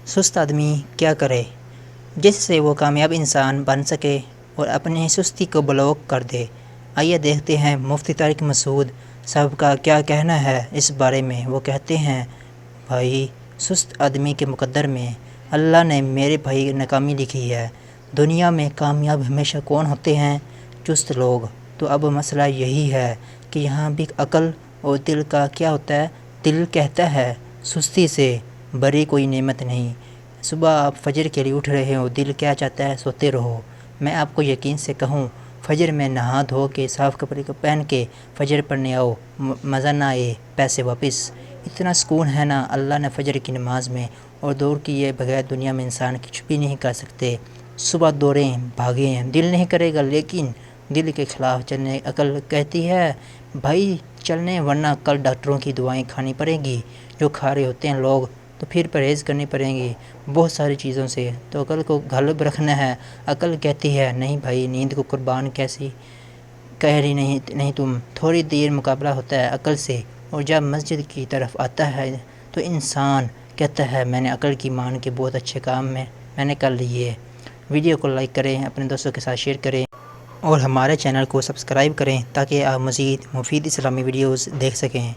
سست آدمی کیا کرے جس سے وہ کامیاب انسان بن سکے اور اپنی سستی کو بلاک کر دے۔ آئیے دیکھتے ہیں مفتی طارق مسعود صاحب کا کیا کہنا ہے اس بارے میں۔ وہ کہتے ہیں، بھائی سست آدمی کے مقدر میں اللہ نے میرے بھائی ناکامی لکھی ہے۔ دنیا میں کامیاب ہمیشہ کون ہوتے ہیں؟ چست لوگ۔ تو اب مسئلہ یہی ہے کہ یہاں بھی عقل اور دل کا کیا ہوتا ہے؟ دل کہتا ہے سستی سے بری کوئی نعمت نہیں۔ صبح آپ فجر کے لیے اٹھ رہے ہو، دل کیا چاہتا ہے؟ سوتے رہو۔ میں آپ کو یقین سے کہوں، فجر میں نہا دھو کے صاف کپڑے کو پہن کے فجر پڑھنے آؤ، مزہ نہ آئے پیسے واپس۔ اتنا سکون ہے نا اللہ نے فجر کی نماز میں، اور دوڑ کیے بغیر دنیا میں انسان کچھ بھی نہیں کر سکتے۔ صبح دوڑیں بھاگیں، دل نہیں کرے گا، لیکن دل کے خلاف چلنے عقل کہتی ہے بھائی چلنے، ورنہ کل ڈاکٹروں کی دوائیں کھانی پڑیں گی جو کھا رہے ہوتے ہیں لوگ، تو پھر پرہیز کرنی پڑیں گی بہت ساری چیزوں سے۔ تو عقل کو غالب رکھنا ہے۔ عقل کہتی ہے نہیں بھائی، نیند کو قربان کیسی کہہ رہی نہیں تم، تھوڑی دیر مقابلہ ہوتا ہے عقل سے، اور جب مسجد کی طرف آتا ہے تو انسان کہتا ہے میں نے عقل کی مان کے بہت اچھے کام میں نے کر لیے۔ ویڈیو کو لائک کریں، اپنے دوستوں کے ساتھ شیئر کریں، اور ہمارے چینل کو سبسکرائب کریں تاکہ آپ مزید مفید اسلامی ویڈیوز دیکھ سکیں۔